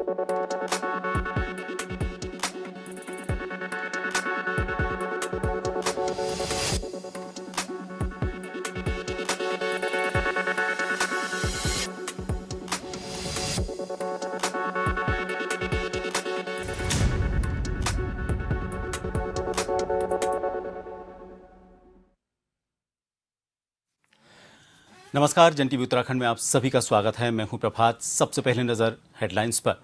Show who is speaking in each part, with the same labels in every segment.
Speaker 1: नमस्कार, जन टीवी उत्तराखंड में आप सभी का स्वागत है। मैं हूं प्रभात। सबसे पहले नजर हेडलाइंस पर।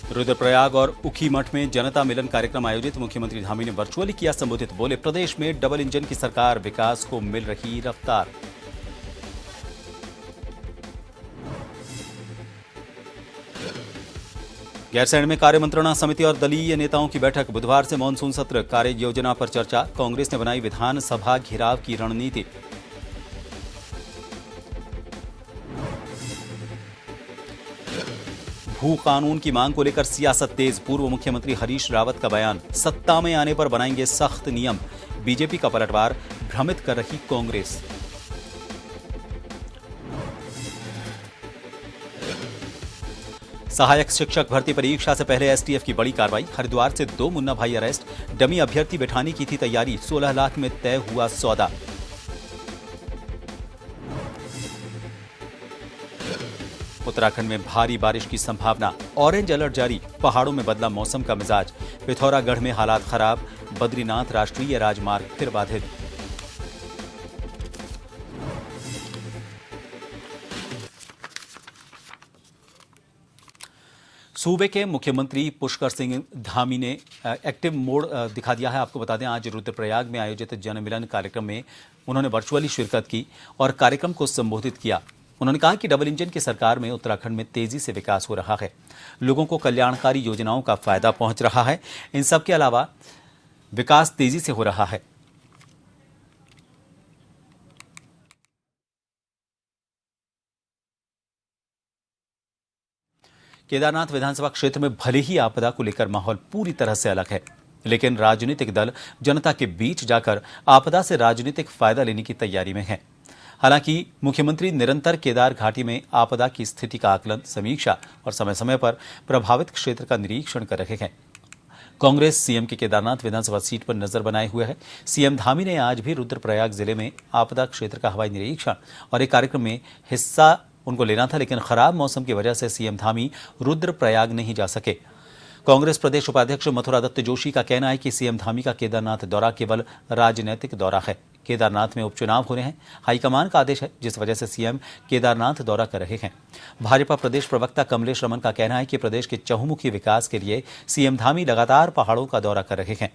Speaker 1: रुद्रप्रयाग और ऊखीमठ में जनता मिलन कार्यक्रम आयोजित। मुख्यमंत्री धामी ने वर्चुअली किया संबोधित। बोले, प्रदेश में डबल इंजन की सरकार, विकास को मिल रही रफ्तार। गैरसैंण में कार्य मंत्रणा समिति और दलीय नेताओं की बैठक। बुधवार से मानसून सत्र, कार्य योजना पर चर्चा। कांग्रेस ने बनाई विधानसभा घेराव की रणनीति। भू कानून की मांग को लेकर सियासत तेज। पूर्व मुख्यमंत्री हरीश रावत का बयान, सत्ता में आने पर बनाएंगे सख्त नियम। बीजेपी का पलटवार, भ्रमित कर रही कांग्रेस। सहायक शिक्षक भर्ती परीक्षा से पहले एसटीएफ की बड़ी कार्रवाई। हरिद्वार से 2 मुन्ना भाई अरेस्ट। डमी अभ्यर्थी बैठाने की थी तैयारी। 16 लाख में तय हुआ सौदा। उत्तराखंड में भारी बारिश की संभावना। ऑरेंज अलर्ट जारी। पहाड़ों में बदला मौसम का मिजाज। पिथौरागढ़ में हालात खराब। बद्रीनाथ राष्ट्रीय राजमार्ग फिर बाधित। सूबे के मुख्यमंत्री पुष्कर सिंह धामी ने एक्टिव मोड दिखा दिया है। आपको बता दें, आज रुद्रप्रयाग में आयोजित जनमिलन कार्यक्रम में उन्होंने वर्चुअली शिरकत की और कार्यक्रम को संबोधित किया। उन्होंने कहा कि डबल इंजन की सरकार में उत्तराखंड में तेजी से विकास हो रहा है। लोगों को कल्याणकारी योजनाओं का फायदा पहुंच रहा है। इन सब के अलावा विकास तेजी से हो रहा है। केदारनाथ विधानसभा क्षेत्र में भले ही आपदा को लेकर माहौल पूरी तरह से अलग है, लेकिन राजनीतिक दल जनता के बीच जाकर आपदा से राजनीतिक फायदा लेने की तैयारी में है। हालांकि मुख्यमंत्री निरंतर केदार घाटी में आपदा की स्थिति का आकलन, समीक्षा और समय समय पर प्रभावित क्षेत्र का निरीक्षण कर रहे हैं। कांग्रेस सीएम के केदारनाथ विधानसभा सीट पर नजर बनाए हुए है। सीएम धामी ने आज भी रुद्रप्रयाग जिले में आपदा क्षेत्र का हवाई निरीक्षण और एक कार्यक्रम में हिस्सा उनको लेना था, लेकिन खराब मौसम की वजह से सीएम धामी रुद्रप्रयाग नहीं जा सके। कांग्रेस प्रदेश उपाध्यक्ष मथुरा दत्त जोशी का कहना है कि सीएम धामी का केदारनाथ दौरा केवल राजनीतिक दौरा है। केदारनाथ में उपचुनाव हो रहे हैं, हाईकमान का आदेश है, जिस वजह से सीएम केदारनाथ दौरा कर रहे हैं। भाजपा प्रदेश प्रवक्ता कमलेश रमन का कहना है कि प्रदेश के चहुमुखी विकास के लिए सीएम धामी लगातार पहाड़ों का दौरा कर रहे हैं।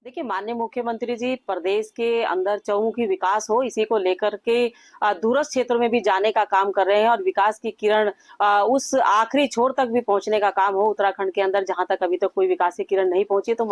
Speaker 2: देखिए, माननीय मुख्यमंत्री जी प्रदेश के अंदर चहुमुखी विकास हो, इसी को लेकर के दूरस्थ क्षेत्रों में भी जाने का काम कर रहे हैं और विकास की किरण उस आखिरी छोर तक भी पहुंचने का काम हो उत्तराखंड के अंदर, जहां तक अभी तक कोई विकास की किरण नहीं पहुंची। तो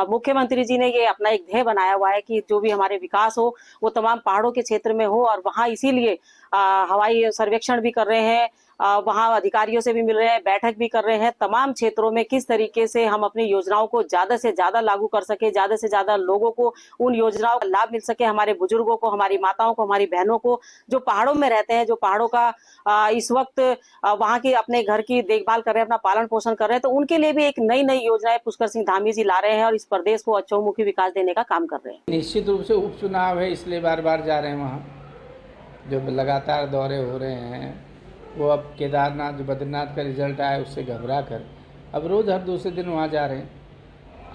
Speaker 2: मुख्यमंत्री जी ने ये अपना एक ध्येय बनाया हुआ है कि जो भी हमारे विकास हो वो तमाम पहाड़ों के क्षेत्र में हो, और वहां इसीलिए हवाई सर्वेक्षण भी कर रहे हैं, वहां अधिकारियों से भी मिल रहे हैं, बैठक भी कर रहे हैं। तमाम क्षेत्रों में किस तरीके से हम अपनी योजनाओं को ज्यादा से ज्यादा लागू कर सके, ज्यादा से ज्यादा लोगों को उन योजनाओं का लाभ मिल सके, हमारे बुजुर्गों को, हमारी माताओं को, हमारी बहनों को जो पहाड़ों में रहते हैं, जो पहाड़ों का इस वक्त वहां की अपने घर की देखभाल कर रहे हैं, अपना पालन पोषण कर रहे हैं, तो उनके लिए भी एक नई नई योजनाएं पुष्कर सिंह धामी जी ला रहे हैं और इस प्रदेश को चहुमुखी विकास देने का काम कर रहे हैं।
Speaker 3: निश्चित रूप से उपचुनाव है, इसलिए बार बार जा रहे हैं वहाँ। जो लगातार दौरे हो रहे हैं, वो अब केदारनाथ जो बद्रीनाथ का रिजल्ट आया उससे घबरा कर अब रोज़ हर दूसरे दिन वहाँ जा रहे हैं।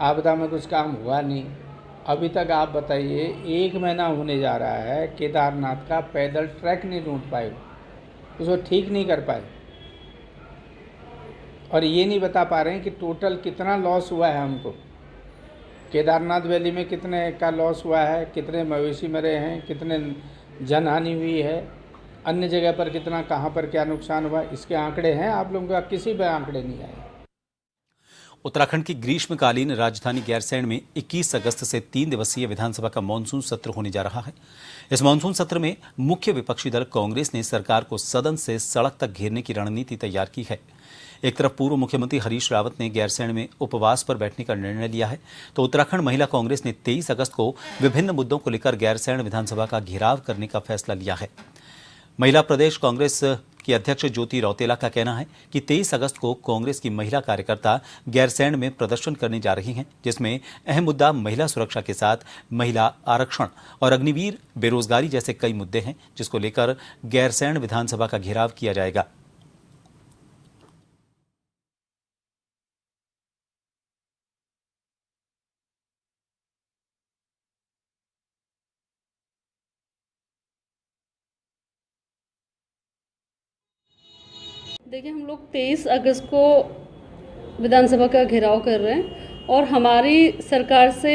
Speaker 3: आपदा में कुछ काम हुआ नहीं अभी तक। आप बताइए, 1 महीना होने जा रहा है, केदारनाथ का पैदल ट्रैक नहीं ढूंढ पाए, उसको ठीक नहीं कर पाए, और ये नहीं बता पा रहे हैं कि टोटल कितना लॉस हुआ है हमको। केदारनाथ वैली में कितने का लॉस हुआ है, कितने मवेशी मरे हैं, कितने जनहानि हुई है, अन्य जगह पर कितना, कहाँ पर क्या नुकसान हुआ, इसके आंकड़े हैं। आप लोगों का किसी भी आंकड़े नहीं आए।
Speaker 1: उत्तराखंड की ग्रीष्मकालीन राजधानी गैरसैंण में 21 अगस्त से 3 दिवसीय विधानसभा का मानसून सत्र होने जा रहा है। इस मानसून सत्र में मुख्य विपक्षी दल कांग्रेस ने सरकार को सदन से सड़क तक घेरने की रणनीति तैयार की है। एक तरफ पूर्व मुख्यमंत्री हरीश रावत ने गैरसैंण में उपवास पर बैठने का निर्णय लिया है, तो उत्तराखंड महिला कांग्रेस ने 23 अगस्त को विभिन्न मुद्दों को लेकर गैरसैंण विधानसभा का घेराव करने का फैसला लिया है। महिला प्रदेश कांग्रेस की अध्यक्ष ज्योति रौतेला का कहना है कि 23 अगस्त को कांग्रेस की महिला कार्यकर्ता गैरसैंण में प्रदर्शन करने जा रही हैं, जिसमें अहम मुद्दा महिला सुरक्षा के साथ महिला आरक्षण और अग्निवीर बेरोजगारी जैसे कई मुद्दे हैं, जिसको लेकर गैरसैंण विधानसभा का घेराव किया जाएगा।
Speaker 4: देखिए, हम लोग 23 अगस्त को विधानसभा का घेराव कर रहे हैं और हमारी सरकार से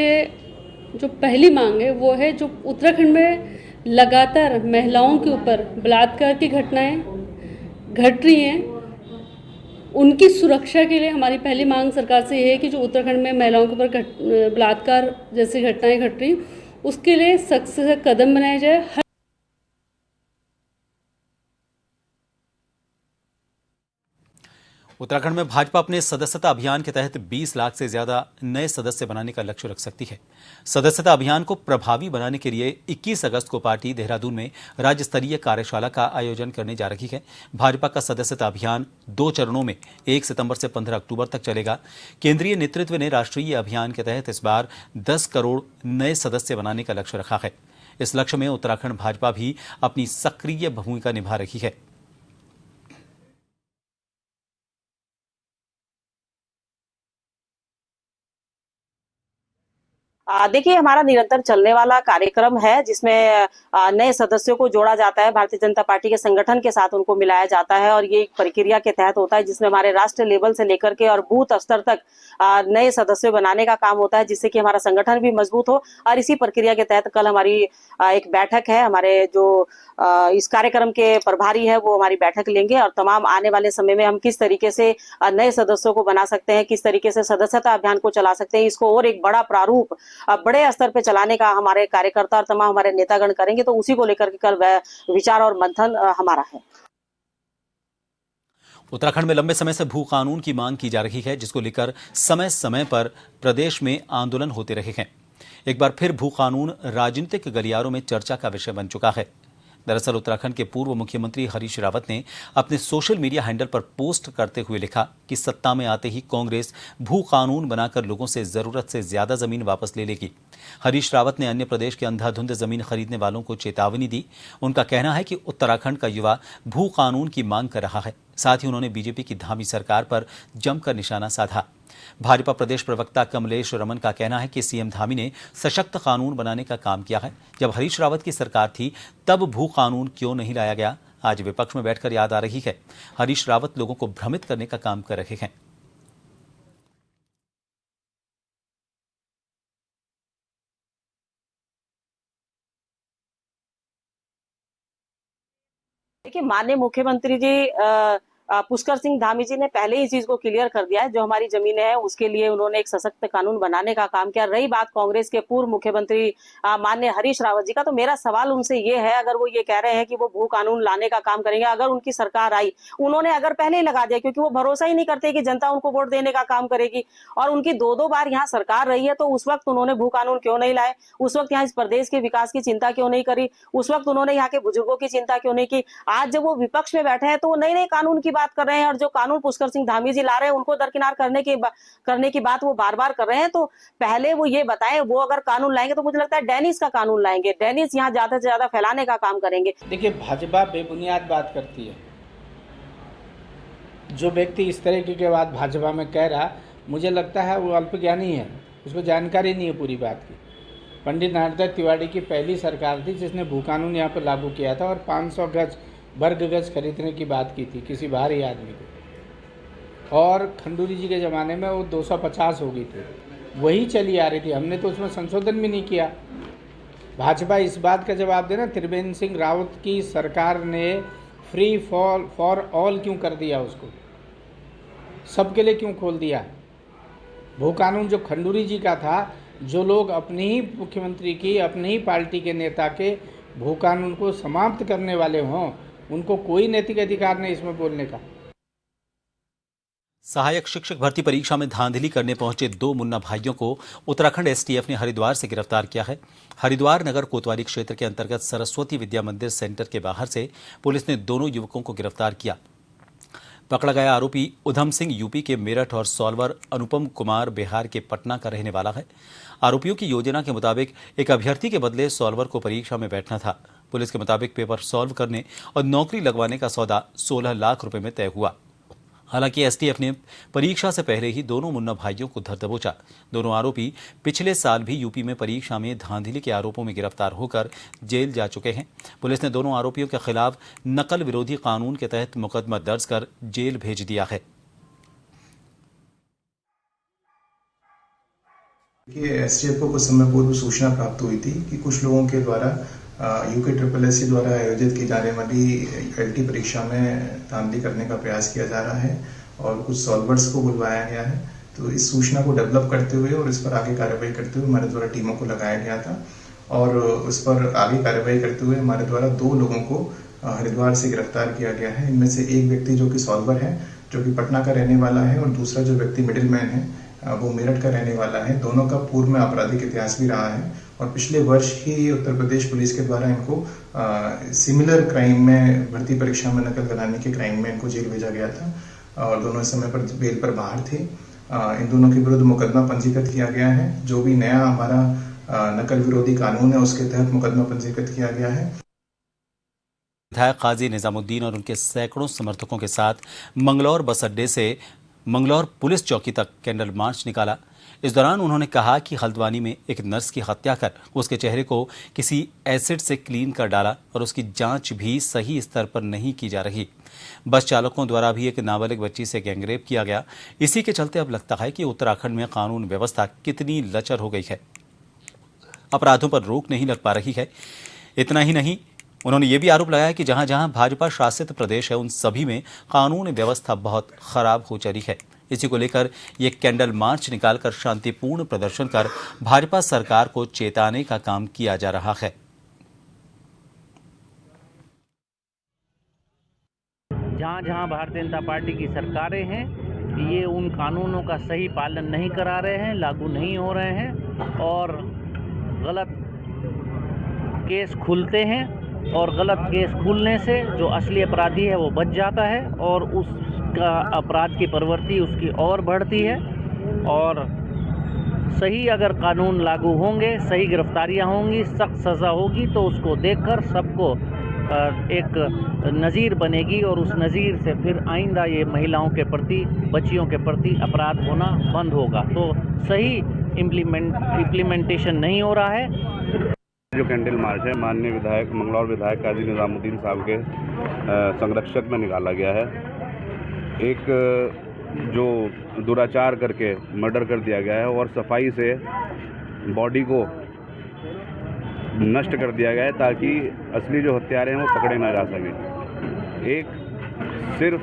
Speaker 4: जो पहली मांग है वो है, जो उत्तराखंड में लगातार महिलाओं के ऊपर बलात्कार की घटनाएं घट रही हैं, उनकी सुरक्षा के लिए हमारी पहली मांग सरकार से ये है कि जो उत्तराखंड में महिलाओं के ऊपर बलात्कार जैसी घटनाएं घट रही, उसके लिए सख्त से कदम बनाए जाए।
Speaker 1: उत्तराखंड में भाजपा अपने सदस्यता अभियान के तहत 20 लाख से ज्यादा नए सदस्य बनाने का लक्ष्य रख सकती है। सदस्यता अभियान को प्रभावी बनाने के लिए 21 अगस्त को पार्टी देहरादून में राज्य स्तरीय कार्यशाला का आयोजन करने जा रही है। भाजपा का सदस्यता अभियान 2 चरणों में 1 सितंबर से 15 अक्टूबर तक चलेगा। केंद्रीय नेतृत्व ने राष्ट्रीय अभियान के तहत इस बार 10 करोड़ नए सदस्य बनाने का लक्ष्य रखा है। इस लक्ष्य में उत्तराखंड भाजपा भी अपनी सक्रिय भूमिका निभा रही है।
Speaker 2: देखिए, हमारा निरंतर चलने वाला कार्यक्रम है, जिसमें नए सदस्यों को जोड़ा जाता है, भारतीय जनता पार्टी के संगठन के साथ उनको मिलाया जाता है और ये एक प्रक्रिया के तहत होता है, जिसमें हमारे राष्ट्रीय लेवल से लेकर के और बूथ स्तर तक नए सदस्य बनाने का काम होता है, जिससे कि हमारा संगठन भी मजबूत हो। और इसी प्रक्रिया के तहत कल हमारी एक बैठक है, हमारे जो इस कार्यक्रम के प्रभारी है वो हमारी बैठक लेंगे और तमाम आने वाले समय में हम किस तरीके से नए सदस्यों को बना सकते हैं, किस तरीके से सदस्यता अभियान को चला सकते हैं, इसको और एक बड़ा प्रारूप बड़े स्तर पे चलाने का हमारे कार्यकर्ता और तमाम हमारे नेतागण करेंगे। तो उसी को लेकर के कल विचार और मंथन हमारा है।
Speaker 1: उत्तराखंड में लंबे समय से भू कानून की मांग की जा रही है, जिसको लेकर समय समय पर प्रदेश में आंदोलन होते रहे हैं। एक बार फिर भू कानून राजनीतिक गलियारों में चर्चा का विषय बन चुका है। दरअसल उत्तराखंड के पूर्व मुख्यमंत्री हरीश रावत ने अपने सोशल मीडिया हैंडल पर पोस्ट करते हुए लिखा कि सत्ता में आते ही कांग्रेस भू कानून बनाकर लोगों से जरूरत से ज्यादा जमीन वापस ले लेगी। हरीश रावत ने अन्य प्रदेश के अंधाधुंध जमीन खरीदने वालों को चेतावनी दी। उनका कहना है कि उत्तराखंड का युवा भू कानून की मांग कर रहा है। साथ ही उन्होंने बीजेपी की धामी सरकार पर जमकर निशाना साधा। भाजपा प्रदेश प्रवक्ता कमलेश रमन का कहना है कि सीएम धामी ने सशक्त कानून बनाने का काम किया है। जब हरीश रावत की सरकार थी तब भू कानून क्यों नहीं लाया गया, आज विपक्ष में बैठकर याद आ रही है। हरीश रावत लोगों को भ्रमित करने का काम कर रहे हैं।
Speaker 2: देखिए, माननीय मुख्यमंत्री जी पुष्कर सिंह धामी जी ने पहले ही चीज को क्लियर कर दिया है। जो हमारी जमीनें हैं उसके लिए उन्होंने एक सशक्त कानून बनाने का काम किया। रही बात कांग्रेस के पूर्व मुख्यमंत्री माननीय हरीश रावत जी का, तो मेरा सवाल उनसे ये है, अगर वो ये कह रहे हैं कि वो भू कानून लाने का काम करेंगे, अगर उनकी सरकार आई, उन्होंने अगर पहले ही लगा दिया, क्योंकि वो भरोसा ही नहीं करते कि जनता उनको वोट देने का काम करेगी, और उनकी 2-2 बार यहाँ सरकार रही है, तो उस वक्त उन्होंने भू कानून क्यों नहीं लाए? उस वक्त यहाँ इस प्रदेश के विकास की चिंता क्यों नहीं करी? उस वक्त उन्होंने यहाँ के बुजुर्गों की चिंता क्यों नहीं की? आज जब वो विपक्ष में बैठे हैं तो वो नए नए कानून की बात कर रहे हैं, और जो कानून पुष्कर सिंह धामी जी ला रहे हैं उनको दरकिनार करने की बात वो बार बार कर रहे हैं। तो पहले वो ये बताएं, वो अगर कानून लाएंगे तो मुझे लगता है डेनिस का कानून लाएंगे, डेनिस यहाँ ज्यादा से ज्यादा फैलाने का काम करेंगे।
Speaker 3: देखिए, भाजपा बेबुनियाद बात करती है। जो व्यक्ति इस तरह की बात भाजपा में कह रहा, मुझे लगता है वो अल्पज्ञानी है, उसको जानकारी नहीं है पूरी बात की। पंडित नारायण तिवारी की पहली सरकार थी जिसने भू कानून यहाँ पर लागू किया था और 500 गज वर्ग गज खरीदने की बात की थी किसी बाहरी आदमी को, और खंडूरी जी के ज़माने में वो 250 हो गई थी, वही चली आ रही थी। हमने तो उसमें संशोधन भी नहीं किया। भाजपा इस बात का जवाब देना, त्रिवेंद्र सिंह रावत की सरकार ने फ्री फॉर ऑल क्यों कर दिया, उसको सबके लिए क्यों खोल दिया? वो कानून जो खंडूरी जी का था, जो लोग अपने ही मुख्यमंत्री की, अपने ही पार्टी के नेता के भू कानून को समाप्त करने वाले हों, उनको कोई नैतिक अधिकार नहीं इसमें बोलने का।
Speaker 1: सहायक शिक्षक भर्ती परीक्षा में धांधली करने पहुंचे 2 मुन्ना भाइयों को उत्तराखंड एसटीएफ ने हरिद्वार से गिरफ्तार किया है। हरिद्वार नगर कोतवाली क्षेत्र के अंतर्गत सरस्वती विद्या मंदिर सेंटर के बाहर से पुलिस ने दोनों युवकों को गिरफ्तार किया। पकड़ा गया आरोपी उधम सिंह यूपी के मेरठ और सॉल्वर अनुपम कुमार बिहार के पटना का रहने वाला है। आरोपियों की योजना के मुताबिक एक अभ्यर्थी के बदले सॉल्वर को परीक्षा में बैठना था। पुलिस के मुताबिक पेपर सॉल्व करने और नौकरी लगवाने का सौदा 16 लाख रुपए में तय हुआ। हालांकि एसटीएफ ने परीक्षा से पहले ही दोनों मुन्ना भाइयों को धर दबोचा। दोनों आरोपी पिछले साल भी यूपी में परीक्षा में धांधली के आरोपों में गिरफ्तार होकर जेल जा चुके हैं। पुलिस ने दोनों आरोपियों के खिलाफ नकल विरोधी कानून के तहत मुकदमा दर्ज कर जेल भेज दिया है।
Speaker 5: एसटीएफ को कुछ समय पूर्व सूचना प्राप्त हुई थी कि कुछ लोगों के द्वारा UKSSC द्वारा आयोजित की जाने वाली LT परीक्षा में धांधली करने का प्रयास किया जा रहा है और कुछ सॉल्वर्स को बुलवाया गया है। तो इस सूचना को डेवलप करते हुए और इस पर आगे कार्रवाई करते हुए हमारे द्वारा टीमों को लगाया गया था और उस पर आगे कार्रवाई करते हुए हमारे द्वारा 2 लोगों को हरिद्वार से गिरफ्तार किया गया है। इनमें से एक व्यक्ति जो कि सॉल्वर है, जो कि पटना का रहने वाला है, और दूसरा जो व्यक्ति मिडिल मैन है वो मेरठ का रहने वाला है। दोनों का पूर्व में आपराधिक इतिहास भी रहा है और पिछले वर्ष ही उत्तर प्रदेश पुलिस के द्वारा इनको सिमिलर क्राइम में भर्ती परीक्षा में नकल कराने के क्राइम में इनको जेल भेजा गया था और दोनों इस समय पर बेल पर बाहर थे। इन दोनों के विरुद्ध मुकदमा पंजीकृत किया गया है। जो भी नया हमारा नकल विरोधी कानून है उसके तहत मुकदमा पंजीकृत किया गया है।
Speaker 1: विधायक काजी निजामुद्दीन और उनके सैकड़ों समर्थकों के साथ मंगलौर बस अड्डे से मंगलौर पुलिस चौकी तक कैंडल मार्च निकाला। इस दौरान उन्होंने कहा कि हल्द्वानी में एक नर्स की हत्या कर उसके चेहरे को किसी एसिड से क्लीन कर डाला और उसकी जांच भी सही स्तर पर नहीं की जा रही। बस चालकों द्वारा भी एक नाबालिग बच्ची से गैंगरेप किया गया। इसी के चलते अब लगता है कि उत्तराखंड में कानून व्यवस्था कितनी लचर हो गई है, अपराधों पर रोक नहीं लग पा रही है। इतना ही नहीं, उन्होंने ये भी आरोप लगाया कि जहां जहां भाजपा शासित प्रदेश है उन सभी में कानून व्यवस्था बहुत खराब हो चली है। इसी को लेकर ये कैंडल मार्च निकालकर शांतिपूर्ण प्रदर्शन कर भाजपा सरकार को चेताने का काम किया जा रहा है।
Speaker 6: जहाँ जहाँ भारतीय जनता पार्टी की सरकारें हैं, ये उन कानूनों का सही पालन नहीं करा रहे हैं, लागू नहीं हो रहे हैं और गलत केस खुलते हैं और गलत केस खुलने से जो असली अपराधी है वो बच जाता है और उसका अपराध की प्रवृत्ति उसकी और बढ़ती है। और सही अगर कानून लागू होंगे, सही गिरफ्तारियां होंगी, सख्त सज़ा होगी तो उसको देखकर सबको एक नज़ीर बनेगी और उस नज़ीर से फिर आइंदा ये महिलाओं के प्रति, बच्चियों के प्रति अपराध होना बंद होगा। तो सही इम्प्लीमेंटेशन नहीं हो रहा है।
Speaker 7: जो कैंडल मार्च है माननीय विधायक मंगलौर विधायक काजी निजामुद्दीन साहब के संरक्षक में निकाला गया है। एक जो दुराचार करके मर्डर कर दिया गया है और सफाई से बॉडी को नष्ट कर दिया गया है ताकि असली जो हत्यारे हैं वो पकड़े ना जा सकें। एक सिर्फ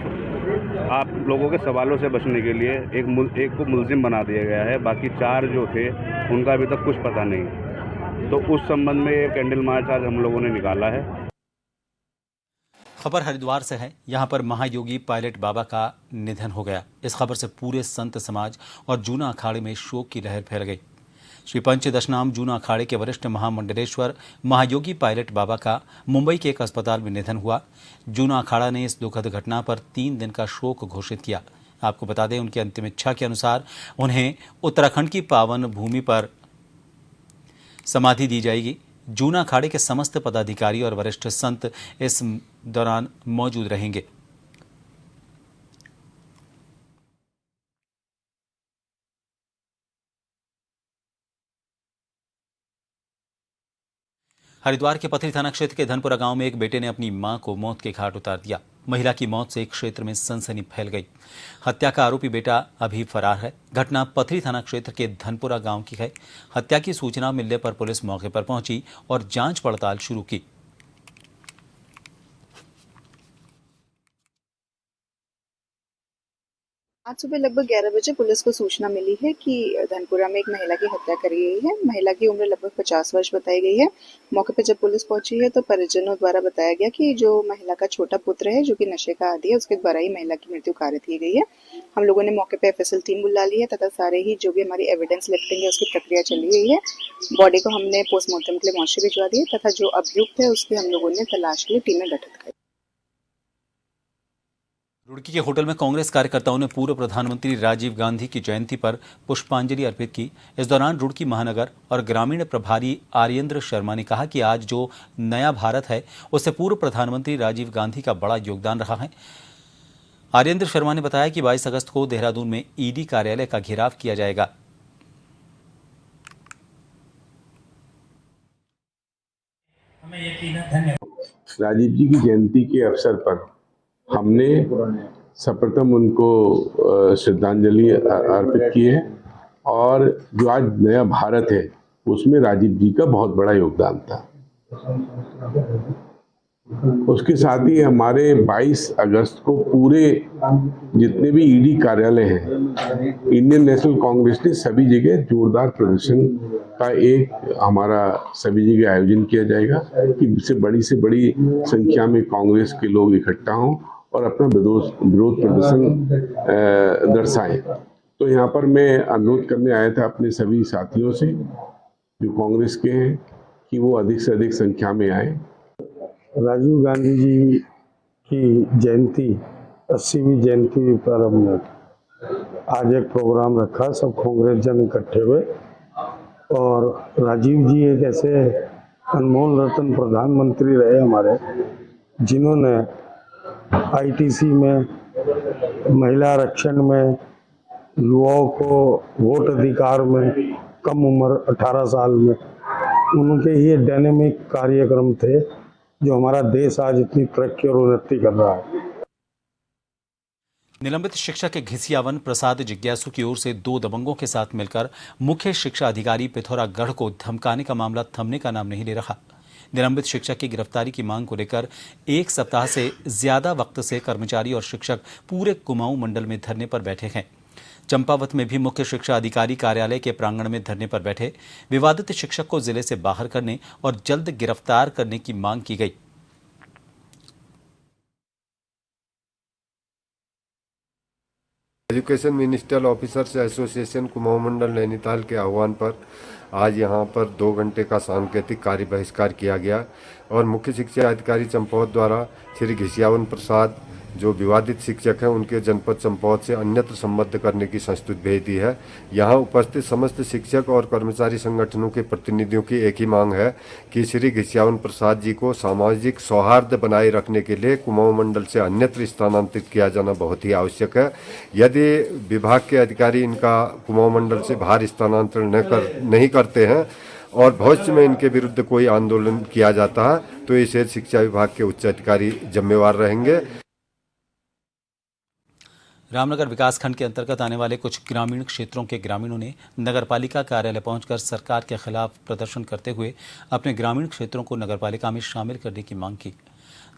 Speaker 7: आप लोगों के सवालों से बचने के लिए एक को मुलजिम बना दिया गया है, बाकी 4 जो थे उनका अभी तक कुछ पता नहीं। तो उस संबंध में ये कैंडल मार्च आज हम लोगों ने निकाला है।
Speaker 1: खबर हरिद्वार से है। यहां पर महायोगी पायलट बाबा का निधन हो गया। इस खबर से पूरे संत समाज और जूना अखाड़े में शोक की लहर फैल गई। श्री पंच दशनाम जूना अखाड़े के वरिष्ठ महामंडलेश्वर महायोगी पायलट बाबा का मुंबई के एक अस्पताल में निधन हुआ। जूना अखाड़ा ने इस दुखद घटना पर 3 दिन का शोक घोषित किया। आपको बता दें, उनकी अंतिम इच्छा के अनुसार उन्हें उत्तराखंड की पावन भूमि पर समाधि दी जाएगी। जूना अखाड़े के समस्त पदाधिकारी और वरिष्ठ संत इस दौरान मौजूद रहेंगे। हरिद्वार के पथरी थाना क्षेत्र के धनपुरा गांव में एक बेटे ने अपनी मां को मौत के घाट उतार दिया। महिला की मौत से क्षेत्र में सनसनी फैल गई। हत्या का आरोपी बेटा अभी फरार है। घटना पथरी थाना क्षेत्र के धनपुरा गांव की है। हत्या की सूचना मिलने पर पुलिस मौके पर पहुंची और जांच पड़ताल शुरू की।
Speaker 8: आज सुबह लगभग 11 बजे पुलिस को सूचना मिली है कि धनपुरा में एक महिला की हत्या करी गई है। महिला की उम्र लगभग 50 वर्ष बताई गई है। मौके पर जब पुलिस पहुंची है तो परिजनों द्वारा बताया गया कि जो महिला का छोटा पुत्र है जो कि नशे का आदी है, उसके द्वारा ही महिला की मृत्यु कारित की गई है। हम लोगों ने मौके पर एफएसएल टीम बुला ली है तथा सारे ही जो भी हमारी एविडेंस लिफ्टिंग है उसकी प्रक्रिया चली गई है। बॉडी को हमने पोस्टमार्टम के लिए मॉर्चरी भिजवा दी है तथा जो अभियुक्त है उसकी हम लोगों ने तलाश के लिए टीमें गठित की।
Speaker 1: रुड़की के होटल में कांग्रेस कार्यकर्ताओं ने पूर्व प्रधानमंत्री राजीव गांधी की जयंती पर पुष्पांजलि अर्पित की। इस दौरान रुड़की महानगर और ग्रामीण प्रभारी आर्येंद्र शर्मा ने कहा कि आज जो नया भारत है उससे पूर्व प्रधानमंत्री राजीव गांधी का बड़ा योगदान रहा है। आर्येंद्र शर्मा ने बताया कि 22 अगस्त को देहरादून में ईडी कार्यालय का घेराव किया जाएगा।
Speaker 9: राजीव जी की जयंती के अवसर पर हमने सर्वप्रथम उनको श्रद्धांजलि अर्पित की है और जो आज नया भारत है उसमें राजीव जी का बहुत बड़ा योगदान था। उसके साथ ही हमारे 22 अगस्त को पूरे जितने भी ईडी कार्यालय हैं, इंडियन नेशनल कांग्रेस ने सभी जगह जोरदार प्रदर्शन का एक हमारा सभी जगह आयोजन किया जाएगा कि से बड़ी संख्या में कांग्रेस के लोग इकट्ठा हों और अपना विरोध प्रदर्शन दर्शाएं। तो यहाँ पर मैं अनुरोध करने आया था अपने सभी साथियों से जो कांग्रेस के हैं कि वो अधिक से अधिक संख्या में आए।
Speaker 10: राजीव गांधी जी की जयंती 80वीं जयंती पर हमने आज एक प्रोग्राम रखा, सब कांग्रेस जन इकट्ठे हुए और राजीव जी एक ऐसे अनमोल रत्न प्रधानमंत्री रहे हमारे, जिन्होंने आईटीसी में, महिला आरक्षण में, युवाओं को वोट अधिकार में, कम उम्र 18 साल में, उनके ये डायनेमिक कार्यक्रम थे जो हमारा देश आज इतनी तरक्की और उन्नति कर रहा है।
Speaker 1: निलंबित शिक्षक के घिसियावन प्रसाद जिज्ञासु की ओर से 2 दबंगों के साथ मिलकर मुख्य शिक्षा अधिकारी पिथौरागढ़ को धमकाने का मामला थमने का नाम नहीं ले रहा। निलंबित शिक्षक की गिरफ्तारी की मांग को लेकर 1 सप्ताह से ज्यादा वक्त से कर्मचारी और शिक्षक पूरे कुमाऊं मंडल में धरने पर बैठे हैं। चंपावत में भी मुख्य शिक्षा अधिकारी कार्यालय के प्रांगण में धरने पर बैठे विवादित शिक्षक को जिले से बाहर करने और जल्द गिरफ्तार करने की मांग की गई।
Speaker 11: Education ministerial officers association Kumaon Mandal Nainital के आह्वान पर आज यहां पर 2 घंटे का सांकेतिक कार्य बहिष्कार किया गया और मुख्य शिक्षा अधिकारी चंपावत द्वारा श्री घिसियावन प्रसाद जो विवादित शिक्षक हैं उनके जनपद चंपावत से अन्यत्र संबद्ध करने की संस्तुति भेज दी है। यहां उपस्थित समस्त शिक्षक और कर्मचारी संगठनों के प्रतिनिधियों की एक ही मांग है कि श्री घिसियावन प्रसाद जी को सामाजिक सौहार्द बनाए रखने के लिए कुमाऊं मंडल से अन्यत्र स्थानांतरित किया जाना बहुत ही आवश्यक है। यदि विभाग के अधिकारी इनका कुमाऊं मंडल से बाहर स्थानांतरण नहीं करते हैं और भविष्य में इनके विरुद्ध कोई आंदोलन किया जाता है तो इसे शिक्षा विभाग के उच्च अधिकारी जिम्मेवार रहेंगे।
Speaker 1: रामनगर विकासखंड के अंतर्गत आने वाले कुछ ग्रामीण क्षेत्रों के ग्रामीणों ने नगरपालिका कार्यालय पहुंचकर सरकार के खिलाफ प्रदर्शन करते हुए अपने ग्रामीण क्षेत्रों को नगरपालिका में शामिल करने की मांग की।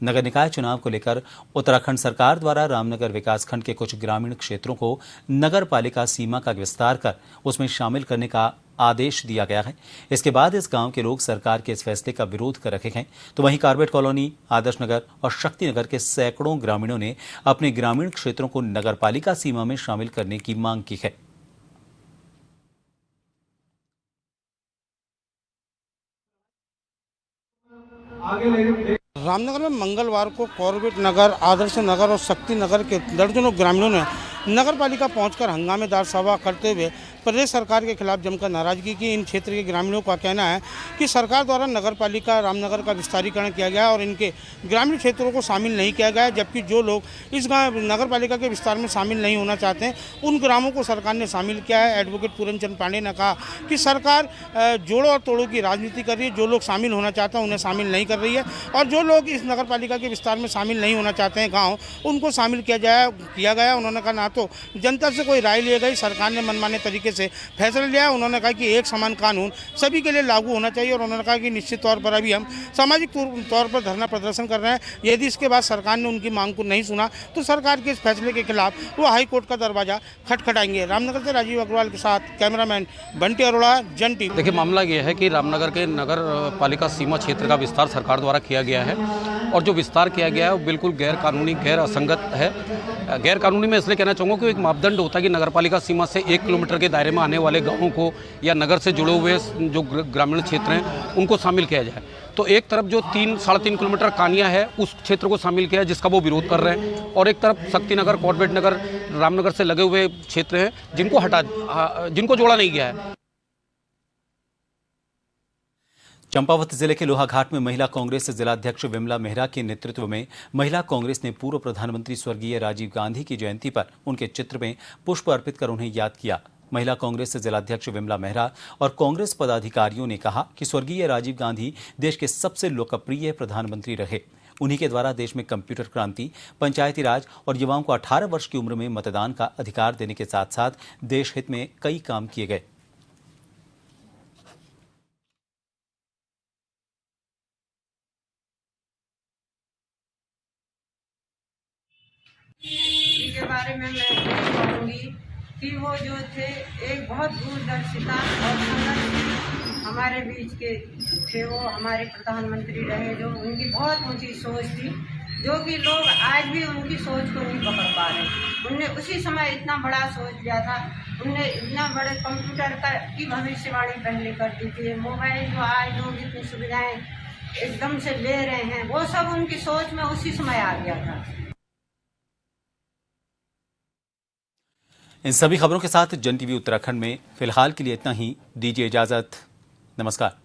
Speaker 1: नगर निकाय चुनाव को लेकर उत्तराखंड सरकार द्वारा रामनगर विकासखंड के कुछ ग्रामीण क्षेत्रों को नगरपालिका सीमा का विस्तार कर उसमें शामिल करने का आदेश दिया गया है। इसके बाद इस गांव के लोग सरकार के इस फैसले का विरोध कर रहे हैं। तो वहीं कार्बेट कॉलोनी, आदर्श नगर और शक्ति नगर के सैकड़ों ग्रामीणों ने अपने ग्रामीण क्षेत्रों को नगरपालिका सीमा में शामिल करने की मांग की है।
Speaker 12: रामनगर में मंगलवार को कॉर्बेट नगर, आदर्श नगर और शक्ति नगर के दर्जनों ग्रामीणों ने नगर पालिका पहुंचकर हंगामेदार सभा करते हुए प्रदेश सरकार के खिलाफ जमकर नाराजगी की। इन क्षेत्र के ग्रामीणों का कहना है कि सरकार द्वारा नगर पालिका रामनगर का विस्तारीकरण किया गया और इनके ग्रामीण क्षेत्रों को शामिल नहीं किया गया, जबकि जो लोग इस नगर पालिका के विस्तार में शामिल नहीं होना चाहते हैं उन ग्रामों को सरकार ने शामिल किया है। एडवोकेट पूरनचंद पांडे ने कहा कि सरकार जोड़ों और तोड़ों की राजनीति कर रही है, जो लोग शामिल होना चाहते हैं उन्हें शामिल नहीं कर रही है और जो लोग इस नगर पालिका के विस्तार में शामिल नहीं होना चाहते हैं गाँव, उनको शामिल किया गया। उन्होंने कहा ना तो जनता से कोई राय ली गई, सरकार ने मनमाने तरीके तरीके से फैसला लिया है। उन्होंने कहा कि एक समान कानून सभी के लिए लागू होना चाहिए और उन्होंने कहा कि निश्चित तौर पर अभी हम सामाजिक तौर पर धरना प्रदर्शन कर रहे हैं। यदि इसके बाद सरकार ने उनकी मांग को नहीं सुना तो सरकार के इस फैसले के खिलाफ वो हाई कोर्ट का दरवाजा खटखटाएंगे। रामनगर से राजीव अग्रवाल के साथ कैमरामैन बंटी अरोड़ा, जन टीवी।
Speaker 13: देखिए, मामला ये है कि रामनगर के नगर पालिका सीमा क्षेत्र का विस्तार सरकार द्वारा किया गया है और जो विस्तार किया गया है वो बिल्कुल गैर कानूनी, गैर असंगत है। गैर कानूनी मैं इसलिए कहना चाहूँगा कि एक मापदंड होता है कि नगर पालिका सीमा से 1 किलोमीटर के दायरे में आने वाले गाँवों को या नगर से जुड़े हुए जो ग्रामीण क्षेत्र हैं उनको शामिल किया जाए। तो एक तरफ जो 3-3.5 किलोमीटर कानिया है उस क्षेत्र को शामिल किया है जिसका वो विरोध कर रहे हैं, और एक तरफ शक्तिनगर, कॉर्बेट नगर, रामनगर से लगे हुए क्षेत्र हैं जिनको जोड़ा नहीं गया है।
Speaker 1: चंपावत जिले के लोहाघाट में महिला कांग्रेस जिलाध्यक्ष विमला मेहरा के नेतृत्व में महिला कांग्रेस ने पूर्व प्रधानमंत्री स्वर्गीय राजीव गांधी की जयंती पर उनके चित्र में पुष्प अर्पित कर उन्हें याद किया। महिला कांग्रेस जिलाध्यक्ष विमला मेहरा और कांग्रेस पदाधिकारियों ने कहा कि स्वर्गीय राजीव गांधी देश के सबसे लोकप्रिय प्रधानमंत्री रहे। उन्हीं के द्वारा देश में कंप्यूटर क्रांति, पंचायती राज और युवाओं को 18 वर्ष की उम्र में मतदान का अधिकार देने के साथ साथ देश हित में कई काम किए गए।
Speaker 14: के बारे में मैं कहूँगी कि वो जो थे एक बहुत दूरदर्शिता और संघर्ष हमारे बीच के थे। वो हमारे प्रधानमंत्री रहे जो उनकी बहुत ऊंची सोच थी, जो कि लोग आज भी उनकी सोच को नहीं पकड़ पा रहे। उनने उसी समय इतना बड़ा सोच लिया था, उनने इतना बड़े कंप्यूटर की भविष्यवाणी पहले कर दी थी। मोबाइल जो आज लोग इतनी सुविधाएं एकदम से ले रहे हैं, वो सब उनकी सोच में उसी समय आ गया था।
Speaker 1: इन सभी खबरों के साथ जन टीवी उत्तराखंड में फिलहाल के लिए इतना ही। दीजिए इजाजत। नमस्कार।